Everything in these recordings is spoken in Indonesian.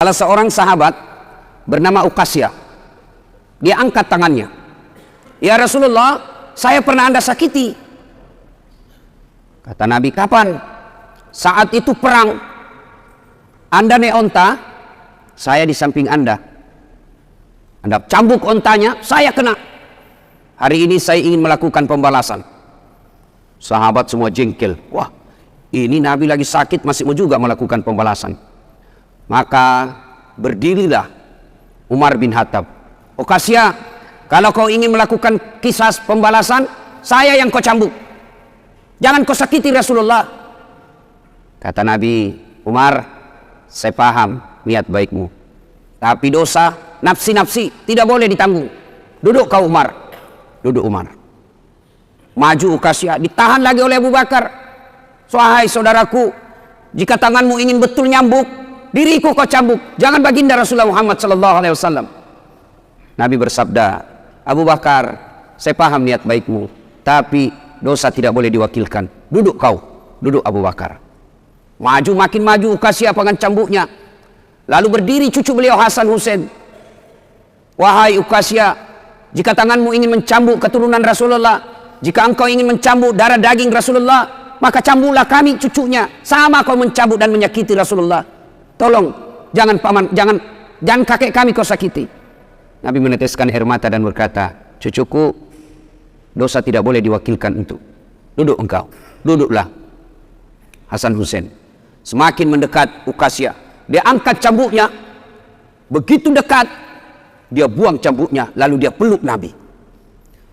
Salah seorang sahabat bernama Ukasya, dia angkat tangannya. Ya Rasulullah, saya pernah Anda sakiti. Kata Nabi, kapan? Saat itu perang. Anda naik onta, saya di samping Anda. Anda cambuk ontanya, saya kena. Hari ini saya ingin melakukan pembalasan. Sahabat semua jengkel. Wah, ini Nabi lagi sakit masih mau juga melakukan pembalasan. Maka berdirilah Umar bin Khattab. Ukasya, kalau kau ingin melakukan kisah pembalasan, saya yang kau cambuk. Jangan kau sakiti Rasulullah. Kata Nabi, Umar, saya paham niat baikmu. Tapi dosa, nafsi-nafsi tidak boleh ditanggung. Duduk kau Umar. Duduk Umar. Maju Ukasya, ditahan lagi oleh Abu Bakar. Wahai saudaraku, jika tanganmu ingin betul nyambuk, diriku kau cambuk, jangan baginda Rasulullah Muhammad SAW. Nabi bersabda, Abu Bakar, saya paham niat baikmu, tapi dosa tidak boleh diwakilkan. Duduk kau, duduk Abu Bakar. Maju, makin maju Ukasya dengan cambuknya. Lalu berdiri cucu beliau Hasan Hussein. Wahai Ukasya, jika tanganmu ingin mencambuk keturunan Rasulullah, jika engkau ingin mencambuk darah daging Rasulullah, maka cambuklah kami cucunya. Sama kau mencambuk dan menyakiti Rasulullah. Tolong, jangan paman, jangan kakek kami kau sakiti. Nabi meneteskan air mata dan berkata, cucuku, dosa tidak boleh diwakilkan untuk. Duduk engkau, duduklah. Hasan Hussein semakin mendekat Ukasya, dia angkat cambuknya. Begitu dekat, dia buang cambuknya, lalu dia peluk Nabi.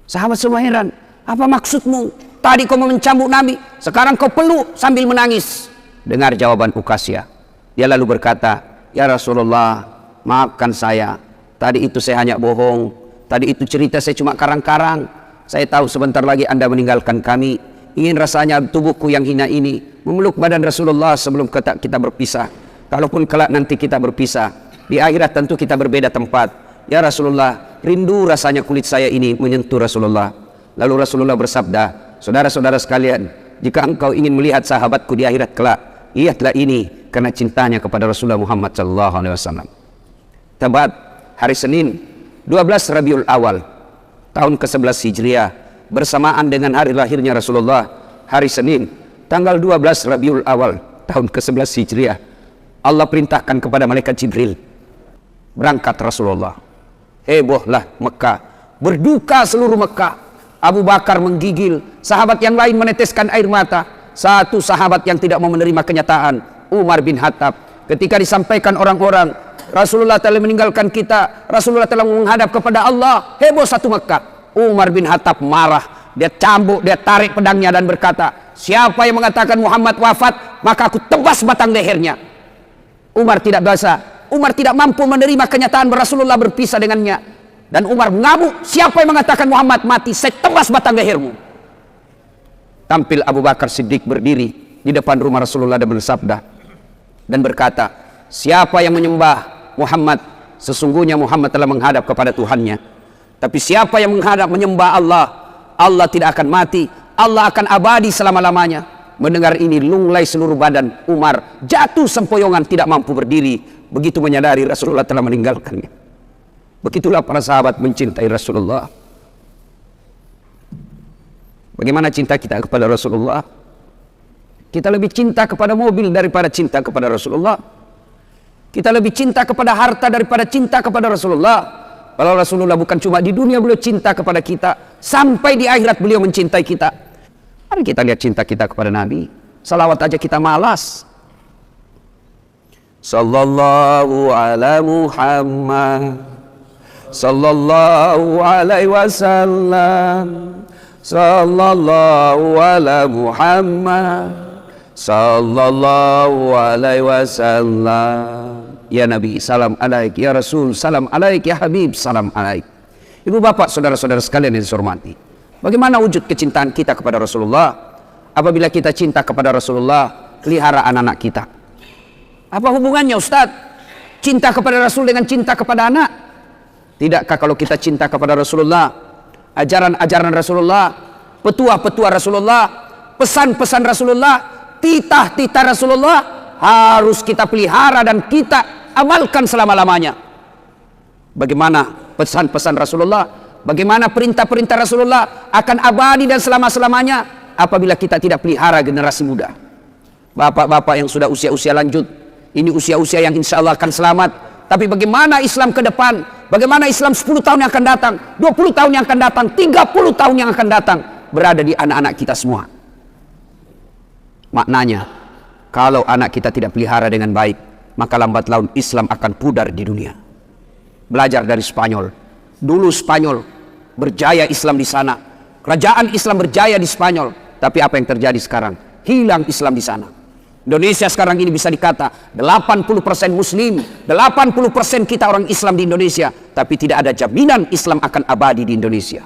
Sahabat semua heran, apa maksudmu? Tadi kau mau mencambuk Nabi, sekarang kau peluk sambil menangis. Dengar jawaban Ukasya. Dia lalu berkata, ya Rasulullah, maafkan saya. Tadi itu saya hanya bohong. Tadi itu cerita saya cuma karang-karang. Saya tahu sebentar lagi Anda meninggalkan kami. Ingin rasanya tubuhku yang hina ini memeluk badan Rasulullah sebelum kita berpisah. Kalaupun kelak nanti kita berpisah, di akhirat tentu kita berbeda tempat. Ya Rasulullah, rindu rasanya kulit saya ini menyentuh Rasulullah. Lalu Rasulullah bersabda, saudara-saudara sekalian, jika engkau ingin melihat sahabatku di akhirat kelak, lihatlah ini karena cintanya kepada Rasulullah Muhammad SAW. Tepat hari Senin 12 Rabiul Awal tahun ke-11 Hijriah, bersamaan dengan hari lahirnya Rasulullah, hari Senin tanggal 12 Rabiul Awal tahun ke-11 Hijriah, Allah perintahkan kepada malaikat Jibril, berangkat Rasulullah. Hebohlah Mekah, berduka seluruh Mekah. Abu Bakar menggigil, sahabat yang lain meneteskan air mata. Satu sahabat yang tidak mau menerima kenyataan, Umar bin Khattab. Ketika disampaikan orang-orang, Rasulullah telah meninggalkan kita, Rasulullah telah menghadap kepada Allah, heboh satu Mekah. Umar bin Khattab marah, dia cambuk, dia tarik pedangnya dan berkata, siapa yang mengatakan Muhammad wafat, maka aku tebas batang lehernya. Umar tidak biasa, Umar tidak mampu menerima kenyataan Rasulullah berpisah dengannya. Dan Umar mengamuk, siapa yang mengatakan Muhammad mati, saya tebas batang lehermu. Tampil Abu Bakar Siddiq berdiri di depan rumah Rasulullah dan bersabda dan berkata, siapa yang menyembah Muhammad, sesungguhnya Muhammad telah menghadap kepada Tuhannya. Tapi siapa yang menyembah Allah, Allah tidak akan mati, Allah akan abadi selama-lamanya. Mendengar ini lunglai seluruh badan Umar, jatuh sempoyongan tidak mampu berdiri, begitu menyadari Rasulullah telah meninggalkannya. Begitulah para sahabat mencintai Rasulullah. Bagaimana cinta kita kepada Rasulullah? Kita lebih cinta kepada mobil daripada cinta kepada Rasulullah. Kita lebih cinta kepada harta daripada cinta kepada Rasulullah. Kalau Rasulullah bukan cuma di dunia beliau cinta kepada kita, sampai di akhirat beliau mencintai kita. Mari kita lihat cinta kita kepada Nabi. Salawat aja kita malas. Sallallahu ala Muhammad, sallallahu alaihi wasallam, sallallahu ala Muhammad, sallallahu alaihi wasallam. Ya Nabi, salam alaik. Ya Rasul, salam alaik. Ya Habib, salam alaik. Ibu bapak, saudara-saudara sekalian yang dihormati, bagaimana wujud kecintaan kita kepada Rasulullah? Apabila kita cinta kepada Rasulullah, pelihara anak-anak kita. Apa hubungannya Ustadz? Cinta kepada Rasul dengan cinta kepada anak? Tidakkah kalau kita cinta kepada Rasulullah, ajaran-ajaran Rasulullah, petua-petua Rasulullah, pesan-pesan Rasulullah, titah-titah Rasulullah harus kita pelihara dan kita amalkan selama-lamanya. Bagaimana pesan-pesan Rasulullah, bagaimana perintah-perintah Rasulullah akan abadi dan selama-selamanya apabila kita tidak pelihara generasi muda. Bapak-bapak yang sudah usia-usia lanjut, ini usia-usia yang insya Allah akan selamat. Tapi bagaimana Islam ke depan? Bagaimana Islam 10 tahun yang akan datang, 20 tahun yang akan datang, 30 tahun yang akan datang berada di anak-anak kita semua. Maknanya, kalau anak kita tidak pelihara dengan baik, maka lambat laun Islam akan pudar di dunia. Belajar dari Spanyol. Dulu Spanyol berjaya Islam di sana. Kerajaan Islam berjaya di Spanyol. Tapi apa yang terjadi sekarang? Hilang Islam di sana. Indonesia sekarang ini bisa dikata 80% Muslim, 80% kita orang Islam di Indonesia. Tapi tidak ada jaminan Islam akan abadi di Indonesia.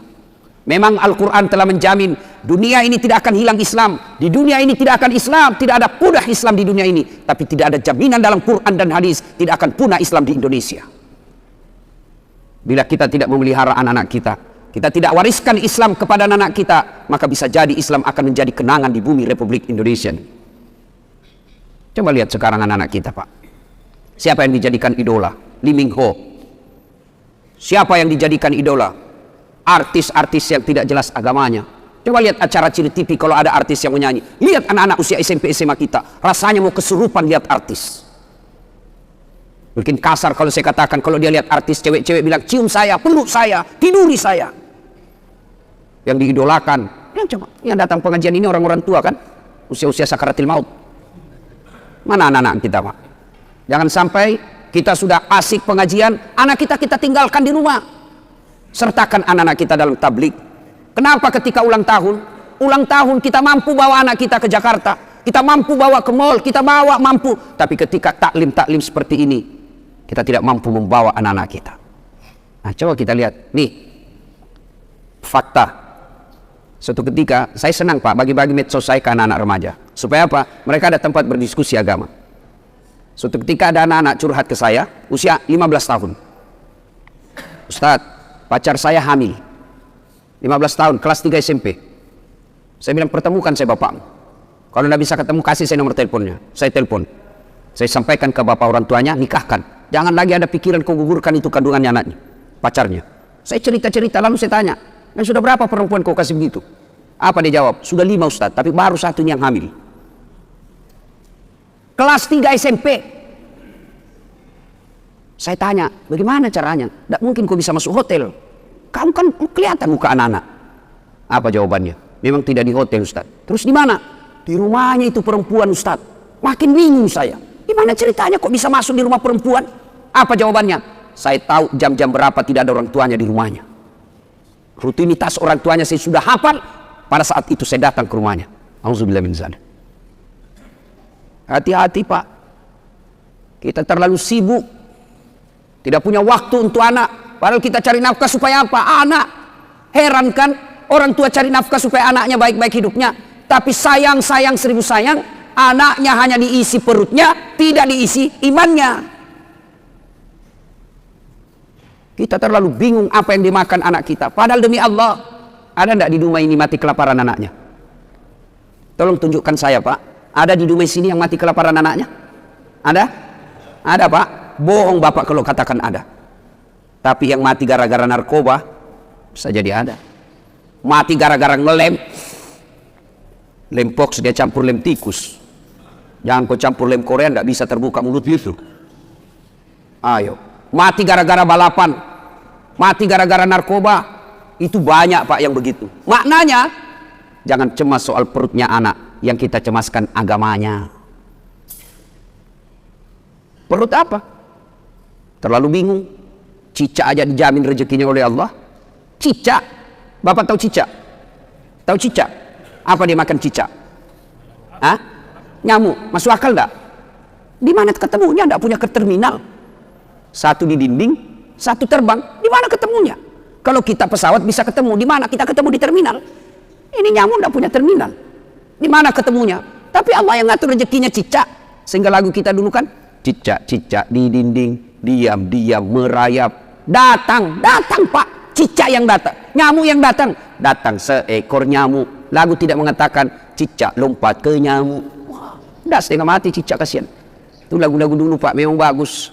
Memang Al-Quran telah menjamin dunia ini tidak akan hilang Islam. Di dunia ini tidak akan Islam, tidak ada punah Islam di dunia ini. Tapi tidak ada jaminan dalam Quran dan hadis tidak akan punah Islam di Indonesia. Bila kita tidak memelihara anak-anak kita, kita tidak wariskan Islam kepada anak-anak kita, maka bisa jadi Islam akan menjadi kenangan di bumi Republik Indonesia. Coba lihat sekarang anak-anak kita, Pak. Siapa yang dijadikan idola? Lee Min Ho. Siapa yang dijadikan idola? Artis-artis yang tidak jelas agamanya. Coba lihat acara Ciri TV kalau ada artis yang menyanyi. Lihat anak-anak usia SMP SMA kita, rasanya mau kesurupan lihat artis. Mungkin kasar kalau saya katakan, kalau dia lihat artis cewek-cewek bilang cium saya, peluk saya, tiduri saya. Yang diidolakan, yang datang pengajian ini orang-orang tua kan, usia-usia sakaratil maut. Mana anak-anak kita, Pak? Jangan sampai kita sudah asik pengajian, anak kita tinggalkan di rumah. Sertakan anak-anak kita dalam tablik. Kenapa ketika ulang tahun kita mampu bawa anak kita ke Jakarta, kita mampu bawa ke mall, kita bawa mampu. Tapi ketika taklim-taklim seperti ini, kita tidak mampu membawa anak-anak kita. Nah, coba kita lihat nih fakta. Suatu ketika saya senang, Pak, bagi-bagi medsos saya ke anak-anak remaja. Supaya apa? Mereka ada tempat berdiskusi agama. Suatu ketika ada anak-anak curhat ke saya, usia 15 tahun. Ustadz, pacar saya hamil. 15 tahun, kelas 3 SMP. Saya bilang, pertemukan saya bapakmu. Kalau tidak bisa ketemu, kasih saya nomor teleponnya. Saya telepon. Saya sampaikan ke bapak orang tuanya, nikahkan. Jangan lagi ada pikiran kau gugurkan itu kandungannya anaknya, pacarnya. Saya cerita-cerita, lalu saya tanya, sudah berapa perempuan kau kasih begitu? Apa dia jawab? Sudah 5 Ustadz, tapi baru satu ini yang hamil. Kelas 3 SMP. Saya tanya, bagaimana caranya? Tidak mungkin kau bisa masuk hotel. Kamu kan kelihatan muka anak-anak. Apa jawabannya? Memang tidak di hotel Ustadz. Terus di mana? Di rumahnya itu perempuan Ustadz. Makin bingung saya. Gimana ceritanya kok bisa masuk di rumah perempuan? Apa jawabannya? Saya tahu jam-jam berapa tidak ada orang tuanya di rumahnya. Rutinitas orang tuanya saya sudah hafal. Pada saat itu saya datang ke rumahnya. Auzubillah min dzalik. Hati-hati, Pak. Kita terlalu sibuk. Tidak punya waktu untuk anak. Padahal kita cari nafkah supaya apa? Anak. Heran kan? Orang tua cari nafkah supaya anaknya baik-baik hidupnya. Tapi sayang seribu sayang. Anaknya hanya diisi perutnya, tidak diisi imannya. Kita terlalu bingung apa yang dimakan anak kita. Padahal demi Allah, ada tidak di rumah ini mati kelaparan anaknya? Tolong tunjukkan saya, Pak. Ada di rumah sini yang mati kelaparan anaknya? Ada? Ada, Pak. Bohong Bapak kalau katakan ada. Tapi yang mati gara-gara narkoba, bisa jadi ada. Mati gara-gara ngelem. Lem pox dia campur lem tikus. Jangan kau campur lem Korea, tidak bisa terbuka mulut itu. Ayo. Mati gara-gara balapan. Mati gara-gara narkoba. Itu banyak, Pak, yang begitu. Maknanya, jangan cemas soal perutnya anak. Yang kita cemaskan agamanya. Perut apa? Terlalu bingung. Cicak aja dijamin rezekinya oleh Allah. Cicak. Bapak tahu cicak? Tahu cicak? Apa dia makan cicak? Hah? Nyamuk. Masuk akal enggak? Di mana ketemunya? Enggak punya terminal. Satu di dinding, satu terbang. Di mana ketemunya? Kalau kita pesawat bisa ketemu. Di mana kita ketemu? Di terminal. Ini nyamuk enggak punya terminal. Di mana ketemunya? Tapi Allah yang ngatur rezekinya cicak. Sehingga lagu kita dulu kan, cicak-cicak di dinding, diam-diam merayap. Datang Pak. Cicak yang datang. Nyamuk yang datang. Datang seekor nyamuk. Lagu tidak mengatakan cicak lompat ke nyamuk. Wah, udah setengah mati cicak, kasihan. Itu lagu-lagu dulu, Pak, memang bagus.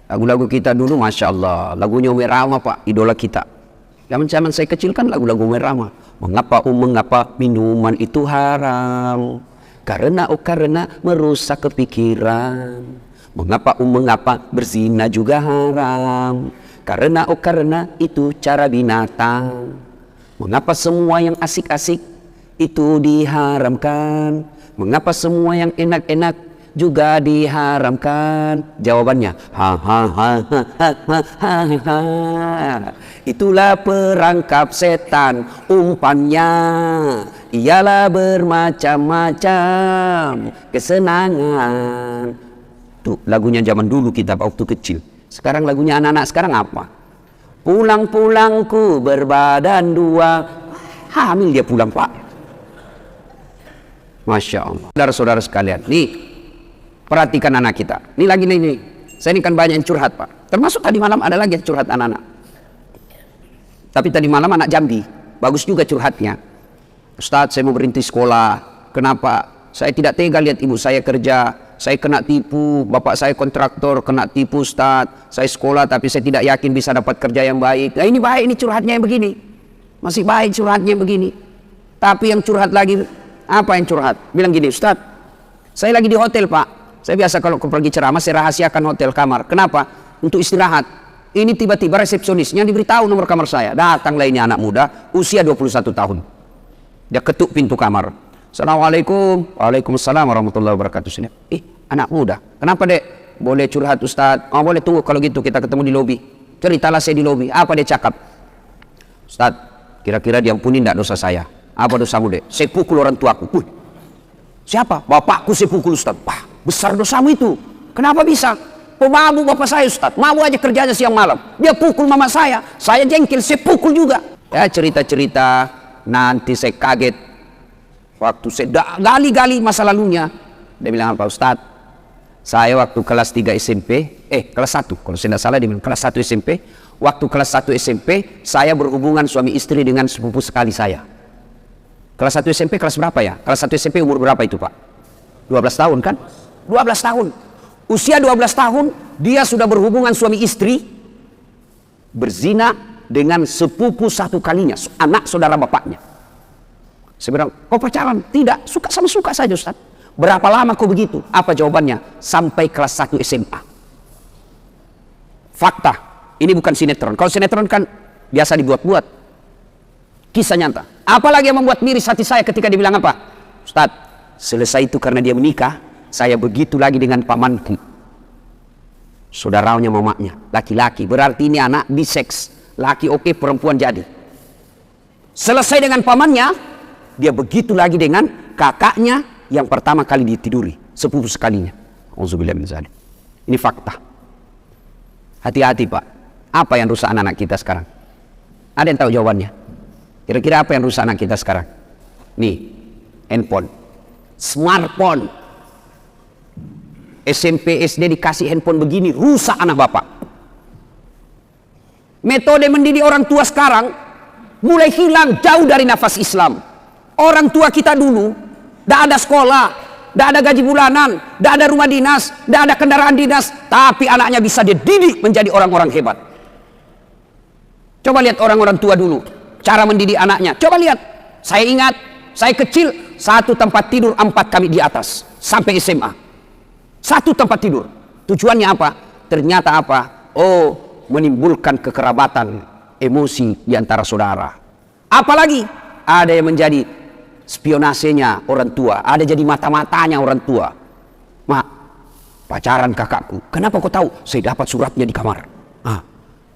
Lagu-lagu kita dulu, Masya Allah, lagunya Umi Rama Pak, idola kita. Zaman saya kecil kan lagu-lagu Umi Rama. Mengapa minuman itu haram? Karena merusak kepikiran. Mengapa berzina juga haram? Karena itu cara binatang. Mengapa semua yang asik-asik itu diharamkan? Mengapa semua yang enak-enak juga diharamkan? Jawabannya, itulah perangkap setan, umpannya ialah bermacam-macam kesenangan. Tuh lagunya zaman dulu kita waktu kecil. Sekarang lagunya anak-anak sekarang apa? Pulang-pulangku berbadan dua. Hamil dia pulang Pak. Masya Allah. Saudara-saudara sekalian, nih perhatikan anak kita. Ini lagi nih. Saya ini kan banyak yang curhat Pak. Termasuk tadi malam ada lagi yang curhat anak-anak. Tapi tadi malam anak Jambi. Bagus juga curhatnya. Ustadz, saya mau berhenti sekolah. Kenapa? Saya tidak tega lihat ibu saya kerja. Saya kena tipu. Bapak saya kontraktor kena tipu Ustadz. Saya sekolah tapi saya tidak yakin bisa dapat kerja yang baik. Nah ini baik, ini curhatnya yang begini. Masih baik curhatnya yang begini. Tapi yang curhat lagi, apa yang curhat? Bilang gini, Ustadz, saya lagi di hotel Pak. Saya biasa kalau pergi ceramah saya rahasiakan hotel kamar. Kenapa? Untuk istirahat. Ini tiba-tiba resepsionisnya diberitahu nomor kamar saya. Datanglah ini anak muda usia 21 tahun. Dia ketuk pintu kamar. Assalamualaikum. Waalaikumsalam warahmatullahi wabarakatuh. Sini. Anak muda. Kenapa Dek? Boleh curhat Ustadz? Oh boleh, tunggu kalau gitu kita ketemu di lobi. Ceritalah saya di lobi. Apa dia cakap? Ustadz, kira-kira diampuni tidak dosa saya? Apa dosamu Dek? Saya pukul orang tuaku. Siapa? Bapakku saya pukul Ustadz. Wah, besar dosamu itu. Kenapa bisa? Pemabuk bapak saya Ustadz. Mabuk aja kerjanya siang malam. Dia pukul mama saya. Saya jengkel, saya pukul juga. Ya cerita-cerita. Nanti saya kaget. Waktu saya gali-gali masa lalunya. Dia bilang apa Ustadz? Saya waktu kelas 3 SMP. Kelas 1. Kalau saya tidak salah dia bilang kelas 1 SMP. Waktu kelas 1 SMP. Saya berhubungan suami istri dengan sepupu sekali saya. Kelas 1 SMP kelas berapa ya? Kelas 1 SMP umur berapa itu Pak? 12 tahun kan? 12 tahun. Usia 12 tahun dia sudah berhubungan suami istri, berzina dengan sepupu satu kalinya, anak saudara bapaknya. Saya bilang, kau pacaran? Tidak, suka sama suka saja Ustaz. Berapa lama kau begitu? Apa jawabannya? Sampai kelas 1 SMA. Fakta, ini bukan sinetron. Kalau sinetron kan biasa dibuat-buat. Kisah nyata. Apalagi yang membuat miris hati saya ketika dibilang apa? Ustaz, selesai itu karena dia menikah, saya begitu lagi dengan pamanku. Saudaranya mamanya, laki-laki. Berarti ini anak biseks. Laki oke, perempuan jadi. Selesai dengan pamannya, dia begitu lagi dengan kakaknya yang pertama kali ditiduri, sepupu sekalinya. Auzubillah min dzalik. Ini fakta. Hati-hati Pak. Apa yang rusak anak-anak kita sekarang? Ada yang tahu jawabannya? Kira-kira apa yang rusak anak kita sekarang? Nih, handphone, smartphone. SMP, SD dikasih handphone begini, rusak anak bapak. Metode mendidik orang tua sekarang mulai hilang jauh dari nafas Islam. Orang tua kita dulu, tidak ada sekolah, tidak ada gaji bulanan, tidak ada rumah dinas, tidak ada kendaraan dinas, tapi anaknya bisa dididik menjadi orang-orang hebat. Coba lihat orang-orang tua dulu, cara mendidik anaknya. Coba lihat, saya ingat, saya kecil, satu tempat tidur 4 kami di atas, sampai SMA. Satu tempat tidur. Tujuannya apa? Ternyata apa? Oh, menimbulkan kekerabatan, emosi di antara saudara. Apalagi ada yang menjadi spionasenya orang tua, ada jadi mata-matanya orang tua. Mak, pacaran kakakku. Kenapa kau tahu? Saya dapat suratnya di kamar.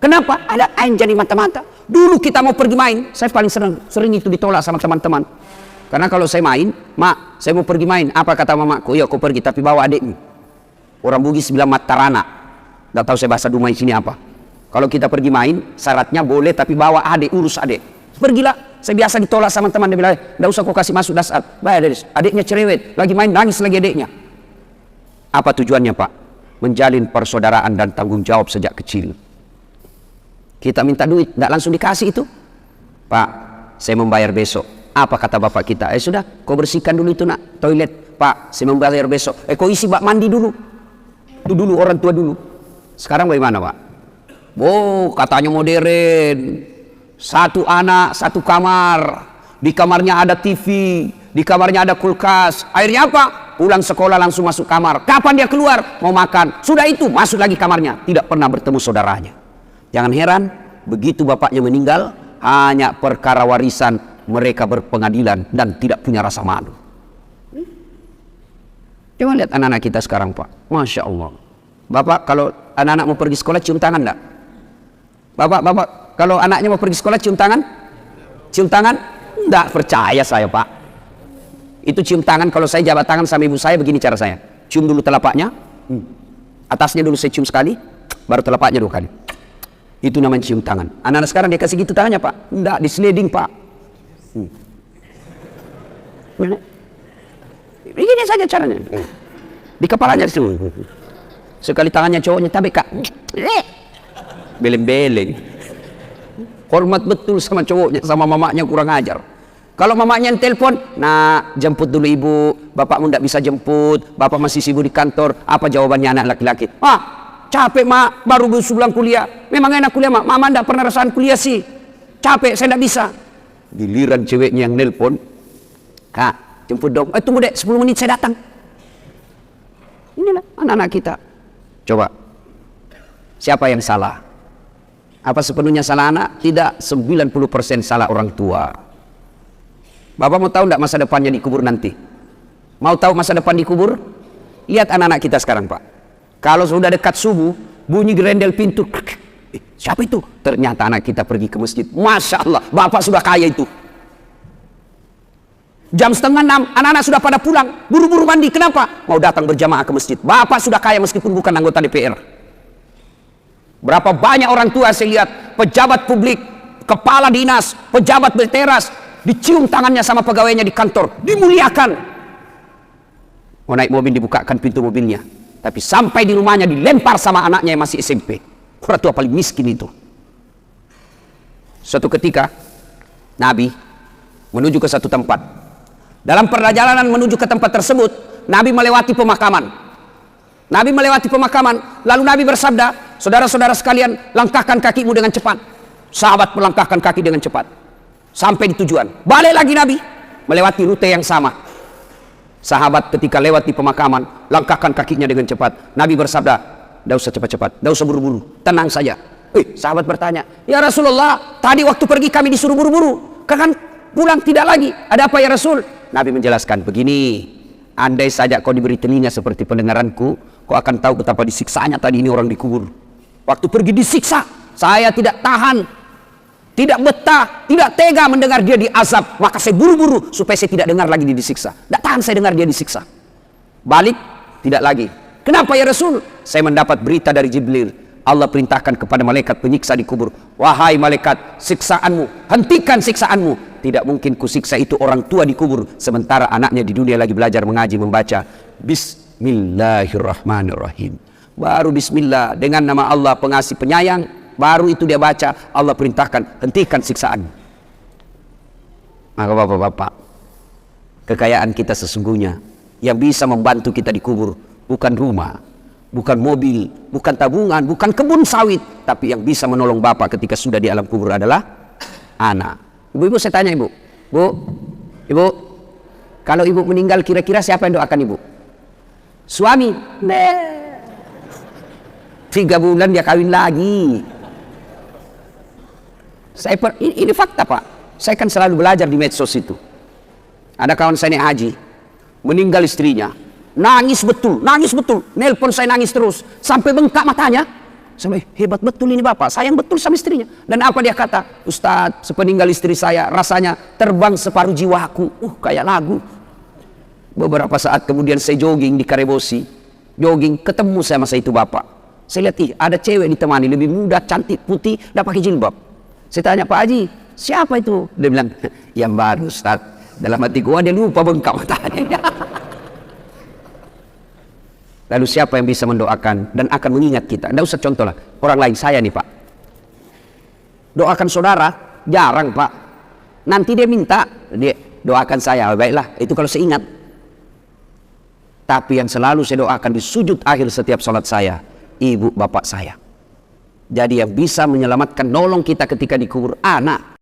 Kenapa? Ada yang jadi mata-mata. Dulu kita mau pergi main, saya paling sering itu ditolak sama teman-teman. Karena kalau saya main, mak, saya mau pergi main. Apa kata mamaku? Ya, kau pergi, tapi bawa adikmu. Orang Bugis bilang matarana. Tidak tahu saya bahasa Dumai sini apa. Kalau kita pergi main, syaratnya boleh tapi bawa adik, urus adik. Pergilah. Saya biasa ditolak sama teman. Dia bilang, tidak usah kau kasih masuk dasar. Baik, adiknya cerewet. Lagi main, nangis lagi adiknya. Apa tujuannya Pak? Menjalin persaudaraan dan tanggung jawab sejak kecil. Kita minta duit, tidak langsung dikasih itu. Pak, saya membayar besok. Apa kata bapak kita? Sudah, kau bersihkan dulu itu nak, toilet. Pak, saya membayar besok. Kau isi bak mandi dulu. Itu dulu orang tua dulu. Sekarang bagaimana Pak? Oh, katanya modern. Satu anak, satu kamar. Di kamarnya ada TV, di kamarnya ada kulkas. Akhirnya apa? Pulang sekolah langsung masuk kamar. Kapan dia keluar? Mau makan. Sudah itu, masuk lagi kamarnya. Tidak pernah bertemu saudaranya. Jangan heran, begitu bapaknya meninggal, hanya perkara warisan mereka berpengadilan dan tidak punya rasa malu. Coba lihat anak-anak kita sekarang Pak. Masya Allah. Bapak kalau anak-anak mau pergi sekolah cium tangan enggak? Bapak kalau anaknya mau pergi sekolah cium tangan? Cium tangan? Enggak percaya saya Pak. Itu cium tangan, kalau saya jabat tangan sama ibu saya begini cara saya. Cium dulu telapaknya. Atasnya dulu saya cium sekali, baru telapaknya 2 kali. Itu namanya cium tangan. Anak-anak sekarang dia kasih gitu tangannya Pak. Enggak, di sliding Pak. Begini saja caranya. Di kepalanya itu. Sekali tangannya cowoknya tabek Kak. Beleng-beleng. Hormat betul sama cowoknya, sama mamanya kurang ajar. Kalau mamanya yang telepon, nah jemput dulu ibu, bapakmu tidak bisa jemput, bapak masih sibuk di kantor. Apa jawabannya anak laki-laki? Capek mak, baru pulang kuliah. Memang enak kuliah mak, mama tidak pernah rasakan kuliah sih. Capek, saya tidak bisa. Giliran ceweknya yang nelpon, Kak, jemput dong. Tunggu dek, 10 menit saya datang. Inilah anak-anak kita. Coba, siapa yang salah? Apa sepenuhnya salah anak? Tidak, 90% salah orang tua. Bapak mau tahu tidak masa depannya dikubur nanti? Mau tahu masa depan dikubur? Lihat anak-anak kita sekarang Pak. Kalau sudah dekat subuh, bunyi gerendel pintu. Siapa itu? Ternyata anak kita pergi ke masjid. Masya Allah, bapak sudah kaya itu. Jam 5:30, anak-anak sudah pada pulang. Buru-buru mandi, kenapa? Mau datang berjamaah ke masjid. Bapak sudah kaya meskipun bukan anggota DPR. Berapa banyak orang tua saya lihat, pejabat publik, kepala dinas, pejabat berteras, dicium tangannya sama pegawainya di kantor, dimuliakan. Mau naik mobil dibukakan pintu mobilnya, tapi sampai di rumahnya dilempar sama anaknya yang masih SMP. Orang tua paling miskin itu. Suatu ketika Nabi menuju ke satu tempat. Dalam perjalanan menuju ke tempat tersebut, Nabi melewati pemakaman. Nabi melewati pemakaman, lalu Nabi bersabda, saudara-saudara sekalian, langkahkan kakimu dengan cepat. Sahabat melangkahkan kaki dengan cepat. Sampai di tujuan, balik lagi Nabi melewati rute yang sama. Sahabat ketika lewat di pemakaman, langkahkan kakinya dengan cepat. Nabi bersabda, tidak usah cepat-cepat, tidak usah buru-buru, tenang saja. Sahabat bertanya, ya Rasulullah, tadi waktu pergi kami disuruh buru-buru, kan pulang tidak lagi, ada apa ya Rasul? Nabi menjelaskan, begini, andai saja kau diberi telinga seperti pendengaranku, kau akan tahu betapa disiksanya tadi ini orang dikubur. Waktu pergi disiksa, saya tidak tahan, tidak betah, tidak tega mendengar dia diazab, maka saya buru-buru supaya saya tidak dengar lagi dia disiksa. Tidak tahan saya dengar dia disiksa. Balik, tidak lagi. Kenapa ya Rasul? Saya mendapat berita dari Jibril. Allah perintahkan kepada malaikat penyiksa di kubur, wahai malaikat, siksaanmu, hentikan siksaanmu. Tidak mungkin kusiksa itu orang tua di kubur, sementara anaknya di dunia lagi belajar mengaji membaca. Bismillahirrahmanirrahim. Baru bismillah, dengan nama Allah pengasih penyayang. Baru itu dia baca, Allah perintahkan, hentikan siksaan. Maka bapak-bapak, kekayaan kita sesungguhnya yang bisa membantu kita dikubur bukan rumah, bukan mobil, bukan tabungan, bukan kebun sawit, tapi yang bisa menolong bapak ketika sudah di alam kubur adalah anak. Ibu-ibu, saya tanya ibu, ibu, kalau ibu meninggal kira-kira siapa yang doakan ibu? Suami? 3 bulan dia kawin lagi. Ini fakta Pak. Saya kan selalu belajar di medsos itu. Ada kawan saya naik haji, meninggal istrinya, nangis betul, nelpon saya nangis terus, sampai bengkak matanya. Sampai hebat betul ini bapak, sayang betul sama istrinya. Dan apa dia kata? Ustadz, sepeninggal istri saya rasanya terbang separuh jiwaku. Kayak lagu. Beberapa saat kemudian saya jogging di Karebosi, jogging, ketemu saya sama itu bapak. Saya lihat, ada cewek ditemani, lebih muda, cantik, putih, udah pakai jilbab. Saya tanya, Pak Haji, siapa itu? Dia bilang, yang baru Ustaz. Dalam hati gua dia lupa bengkak matanya. Lalu siapa yang bisa mendoakan dan akan mengingat kita? Tidak usah contoh lah, orang lain, saya nih Pak. Doakan saudara, jarang Pak. Nanti dia minta, dia doakan saya, baiklah, itu kalau saya ingat. Tapi yang selalu saya doakan di sujud akhir setiap sholat saya, ibu bapak saya. Jadi yang bisa menyelamatkan, nolong kita ketika dikubur anak.